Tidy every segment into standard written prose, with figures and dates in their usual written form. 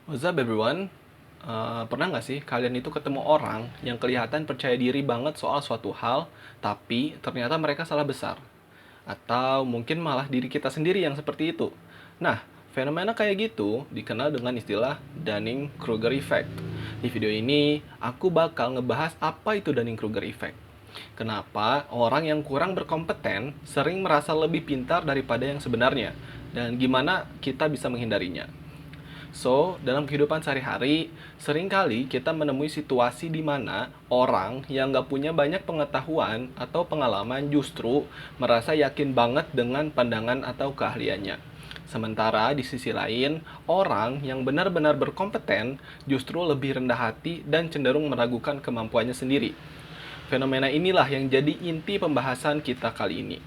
What's up everyone? Pernah nggak sih kalian itu ketemu orang yang kelihatan percaya diri banget soal suatu hal, tapi ternyata mereka salah besar? Atau mungkin malah diri kita sendiri yang seperti itu? Nah, fenomena kayak gitu dikenal dengan istilah Dunning-Kruger Effect. Di video ini, aku bakal ngebahas apa itu Dunning-Kruger Effect. Kenapa orang yang kurang berkompeten sering merasa lebih pintar daripada yang sebenarnya, dan gimana kita bisa menghindarinya. So, dalam kehidupan sehari-hari, seringkali kita menemui situasi di mana orang yang nggak punya banyak pengetahuan atau pengalaman justru merasa yakin banget dengan pandangan atau keahliannya. Sementara di sisi lain, orang yang benar-benar berkompeten justru lebih rendah hati dan cenderung meragukan kemampuannya sendiri. Fenomena inilah yang jadi inti pembahasan kita kali ini.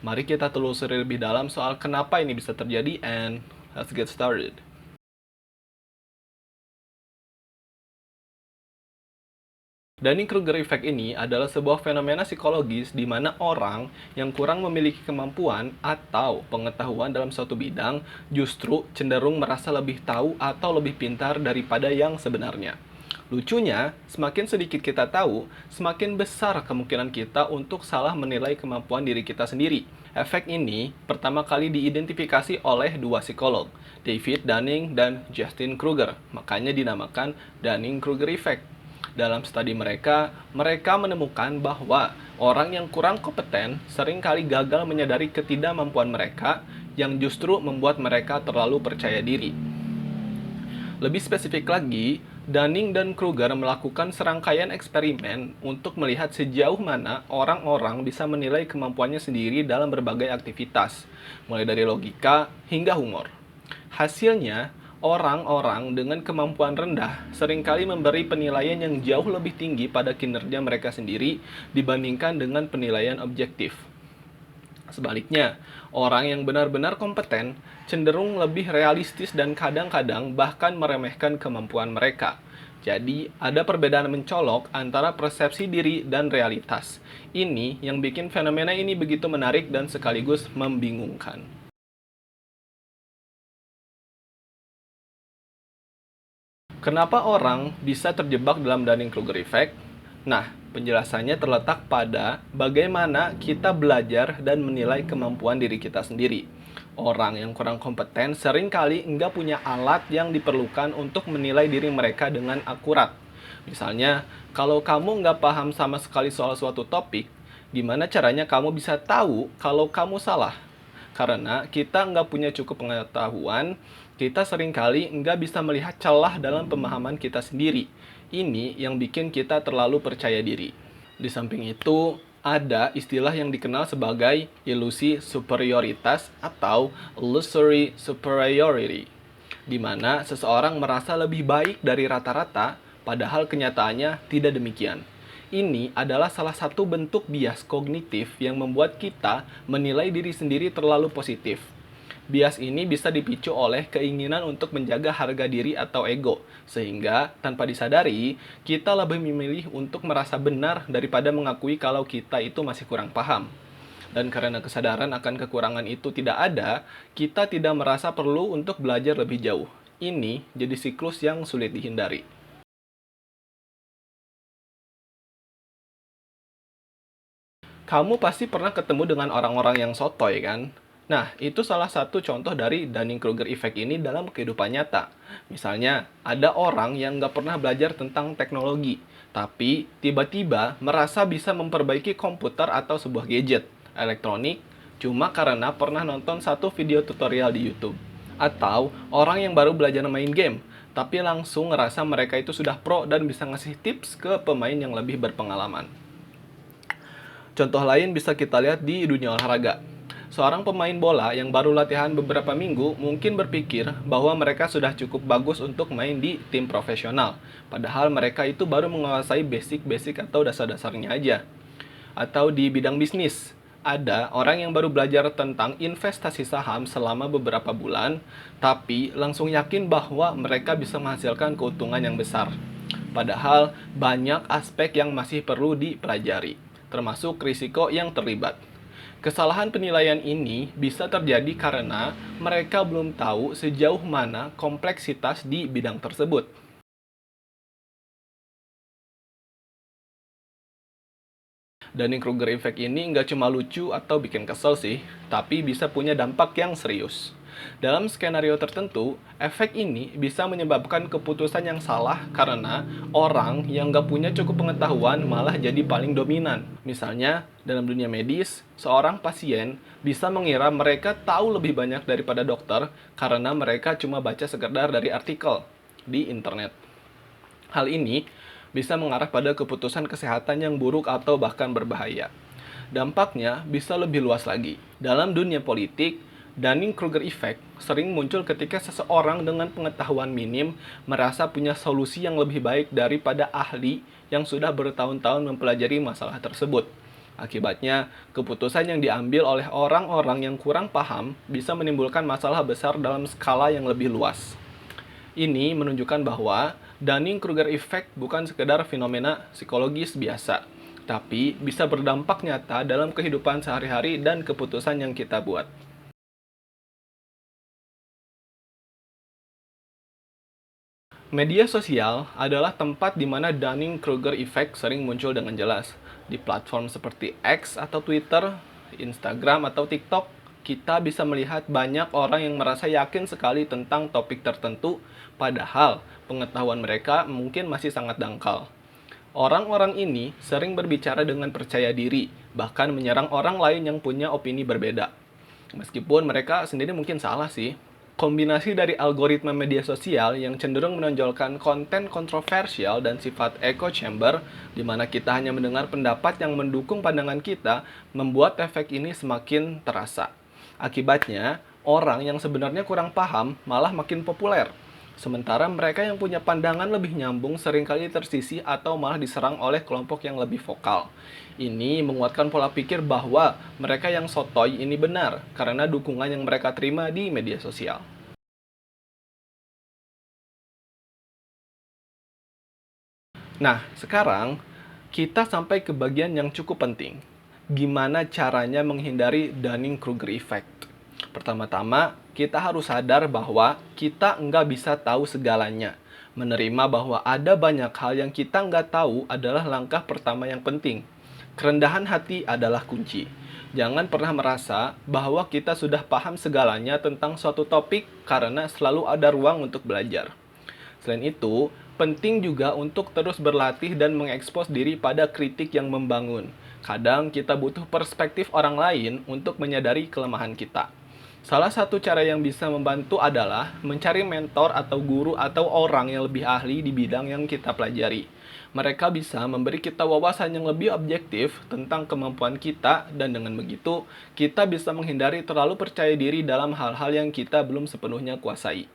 Mari kita telusuri lebih dalam soal kenapa ini bisa terjadi and let's get started. Dunning-Kruger Effect ini adalah sebuah fenomena psikologis di mana orang yang kurang memiliki kemampuan atau pengetahuan dalam suatu bidang justru cenderung merasa lebih tahu atau lebih pintar daripada yang sebenarnya. Lucunya, semakin sedikit kita tahu, semakin besar kemungkinan kita untuk salah menilai kemampuan diri kita sendiri. Efek ini pertama kali diidentifikasi oleh dua psikolog, David Dunning dan Justin Kruger, makanya dinamakan Dunning-Kruger Effect. Dalam studi mereka menemukan bahwa orang yang kurang kompeten seringkali gagal menyadari ketidakmampuan mereka yang justru membuat mereka terlalu percaya diri. Lebih spesifik lagi, Dunning dan Kruger melakukan serangkaian eksperimen untuk melihat sejauh mana orang-orang bisa menilai kemampuannya sendiri dalam berbagai aktivitas, mulai dari logika hingga humor. Hasilnya, orang-orang dengan kemampuan rendah seringkali memberi penilaian yang jauh lebih tinggi pada kinerja mereka sendiri dibandingkan dengan penilaian objektif. Sebaliknya, orang yang benar-benar kompeten cenderung lebih realistis dan kadang-kadang bahkan meremehkan kemampuan mereka. Jadi, ada perbedaan mencolok antara persepsi diri dan realitas. Ini yang bikin fenomena ini begitu menarik dan sekaligus membingungkan. Kenapa orang bisa terjebak dalam Dunning-Kruger Effect? Nah, penjelasannya terletak pada bagaimana kita belajar dan menilai kemampuan diri kita sendiri. Orang yang kurang kompeten seringkali nggak punya alat yang diperlukan untuk menilai diri mereka dengan akurat. Misalnya, kalau kamu nggak paham sama sekali soal suatu topik, gimana caranya kamu bisa tahu kalau kamu salah? Karena kita nggak punya cukup pengetahuan, kita seringkali nggak bisa melihat celah dalam pemahaman kita sendiri. Ini yang bikin kita terlalu percaya diri. Di samping itu, ada istilah yang dikenal sebagai ilusi superioritas atau illusory superiority, di mana seseorang merasa lebih baik dari rata-rata, padahal kenyataannya tidak demikian. Ini adalah salah satu bentuk bias kognitif yang membuat kita menilai diri sendiri terlalu positif. Bias ini bisa dipicu oleh keinginan untuk menjaga harga diri atau ego, sehingga tanpa disadari, kita lebih memilih untuk merasa benar daripada mengakui kalau kita itu masih kurang paham. Dan karena kesadaran akan kekurangan itu tidak ada, kita tidak merasa perlu untuk belajar lebih jauh. Ini jadi siklus yang sulit dihindari. Kamu pasti pernah ketemu dengan orang-orang yang sotoy kan? Nah, itu salah satu contoh dari Dunning-Kruger Effect ini dalam kehidupan nyata. Misalnya, ada orang yang nggak pernah belajar tentang teknologi, tapi tiba-tiba merasa bisa memperbaiki komputer atau sebuah gadget elektronik cuma karena pernah nonton satu video tutorial di YouTube. Atau orang yang baru belajar main game, tapi langsung ngerasa mereka itu sudah pro dan bisa ngasih tips ke pemain yang lebih berpengalaman. Contoh lain bisa kita lihat di dunia olahraga. Seorang pemain bola yang baru latihan beberapa minggu mungkin berpikir bahwa mereka sudah cukup bagus untuk main di tim profesional, padahal mereka itu baru menguasai basic-basic atau dasar-dasarnya aja. Atau di bidang bisnis, ada orang yang baru belajar tentang investasi saham selama beberapa bulan, tapi langsung yakin bahwa mereka bisa menghasilkan keuntungan yang besar. Padahal banyak aspek yang masih perlu dipelajari, termasuk risiko yang terlibat. Kesalahan penilaian ini bisa terjadi karena mereka belum tahu sejauh mana kompleksitas di bidang tersebut. Dunning-Kruger effect ini nggak cuma lucu atau bikin kesel sih, tapi bisa punya dampak yang serius. Dalam skenario tertentu, efek ini bisa menyebabkan keputusan yang salah karena orang yang nggak punya cukup pengetahuan malah jadi paling dominan. Misalnya, dalam dunia medis, seorang pasien bisa mengira mereka tahu lebih banyak daripada dokter karena mereka cuma baca sekedar dari artikel di internet. Hal ini bisa mengarah pada keputusan kesehatan yang buruk atau bahkan berbahaya. Dampaknya bisa lebih luas lagi. Dalam dunia politik, Dunning-Kruger effect sering muncul ketika seseorang dengan pengetahuan minim merasa punya solusi yang lebih baik daripada ahli yang sudah bertahun-tahun mempelajari masalah tersebut. Akibatnya, keputusan yang diambil oleh orang-orang yang kurang paham bisa menimbulkan masalah besar dalam skala yang lebih luas. Ini menunjukkan bahwa Dunning-Kruger effect bukan sekedar fenomena psikologis biasa, tapi bisa berdampak nyata dalam kehidupan sehari-hari dan keputusan yang kita buat. Media sosial adalah tempat di mana Dunning-Kruger effect sering muncul dengan jelas. Di platform seperti X atau Twitter, Instagram atau TikTok, kita bisa melihat banyak orang yang merasa yakin sekali tentang topik tertentu, padahal pengetahuan mereka mungkin masih sangat dangkal. Orang-orang ini sering berbicara dengan percaya diri, bahkan menyerang orang lain yang punya opini berbeda. Meskipun mereka sendiri mungkin salah sih. Kombinasi dari algoritma media sosial yang cenderung menonjolkan konten kontroversial dan sifat echo chamber, di mana kita hanya mendengar pendapat yang mendukung pandangan kita, membuat efek ini semakin terasa. Akibatnya, orang yang sebenarnya kurang paham malah makin populer. Sementara mereka yang punya pandangan lebih nyambung seringkali tersisih atau malah diserang oleh kelompok yang lebih vokal. Ini menguatkan pola pikir bahwa mereka yang sotoy ini benar karena dukungan yang mereka terima di media sosial. Nah, sekarang kita sampai ke bagian yang cukup penting. Gimana caranya menghindari Dunning-Kruger effect? Pertama-tama, kita harus sadar bahwa kita nggak bisa tahu segalanya. Menerima bahwa ada banyak hal yang kita nggak tahu adalah langkah pertama yang penting. Kerendahan hati adalah kunci. Jangan pernah merasa bahwa kita sudah paham segalanya tentang suatu topik karena selalu ada ruang untuk belajar. Selain itu, penting juga untuk terus berlatih dan mengekspos diri pada kritik yang membangun. Kadang kita butuh perspektif orang lain untuk menyadari kelemahan kita. Salah satu cara yang bisa membantu adalah mencari mentor atau guru atau orang yang lebih ahli di bidang yang kita pelajari. Mereka bisa memberi kita wawasan yang lebih objektif tentang kemampuan kita, dan dengan begitu, kita bisa menghindari terlalu percaya diri dalam hal-hal yang kita belum sepenuhnya kuasai.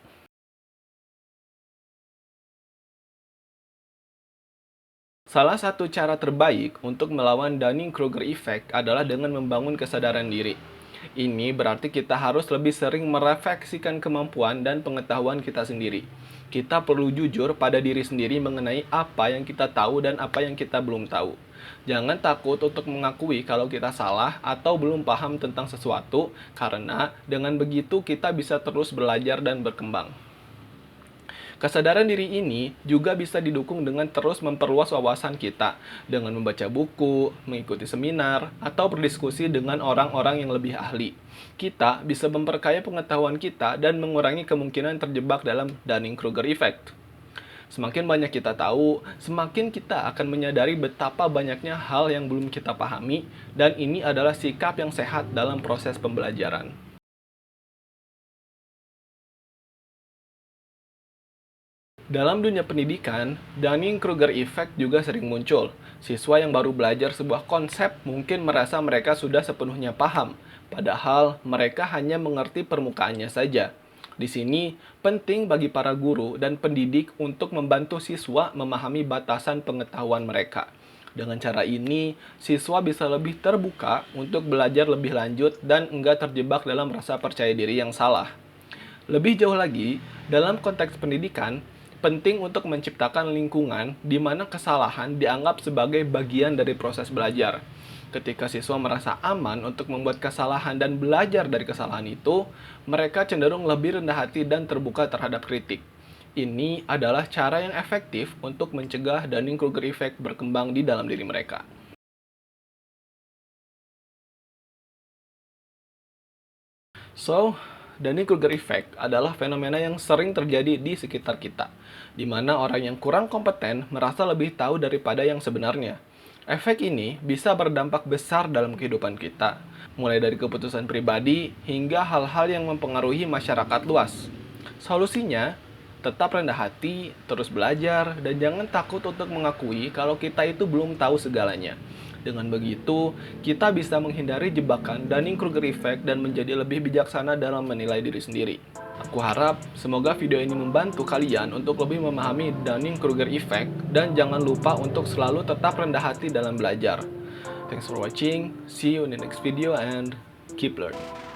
Salah satu cara terbaik untuk melawan Dunning-Kruger effect adalah dengan membangun kesadaran diri. Ini berarti kita harus lebih sering merefleksikan kemampuan dan pengetahuan kita sendiri. Kita perlu jujur pada diri sendiri mengenai apa yang kita tahu dan apa yang kita belum tahu. Jangan takut untuk mengakui kalau kita salah atau belum paham tentang sesuatu, karena dengan begitu kita bisa terus belajar dan berkembang. Kesadaran diri ini juga bisa didukung dengan terus memperluas wawasan kita dengan membaca buku, mengikuti seminar, atau berdiskusi dengan orang-orang yang lebih ahli. Kita bisa memperkaya pengetahuan kita dan mengurangi kemungkinan terjebak dalam Dunning-Kruger effect. Semakin banyak kita tahu, semakin kita akan menyadari betapa banyaknya hal yang belum kita pahami, dan ini adalah sikap yang sehat dalam proses pembelajaran. Dalam dunia pendidikan, Dunning-Kruger effect juga sering muncul. Siswa yang baru belajar sebuah konsep mungkin merasa mereka sudah sepenuhnya paham, padahal mereka hanya mengerti permukaannya saja. Di sini, penting bagi para guru dan pendidik untuk membantu siswa memahami batasan pengetahuan mereka. Dengan cara ini, siswa bisa lebih terbuka untuk belajar lebih lanjut dan enggak terjebak dalam rasa percaya diri yang salah. Lebih jauh lagi, dalam konteks pendidikan, penting untuk menciptakan lingkungan di mana kesalahan dianggap sebagai bagian dari proses belajar. Ketika siswa merasa aman untuk membuat kesalahan dan belajar dari kesalahan itu, mereka cenderung lebih rendah hati dan terbuka terhadap kritik. Ini adalah cara yang efektif untuk mencegah Dunning-Kruger effect berkembang di dalam diri mereka. So, Dunning-Kruger effect adalah fenomena yang sering terjadi di sekitar kita, di mana orang yang kurang kompeten merasa lebih tahu daripada yang sebenarnya. Efek ini bisa berdampak besar dalam kehidupan kita, mulai dari keputusan pribadi hingga hal-hal yang mempengaruhi masyarakat luas. Solusinya, tetap rendah hati, terus belajar, dan jangan takut untuk mengakui kalau kita itu belum tahu segalanya. Dengan begitu, kita bisa menghindari jebakan Dunning-Kruger effect dan menjadi lebih bijaksana dalam menilai diri sendiri. Aku harap semoga video ini membantu kalian untuk lebih memahami Dunning-Kruger effect dan jangan lupa untuk selalu tetap rendah hati dalam belajar. Thanks for watching, see you in the next video and keep learning.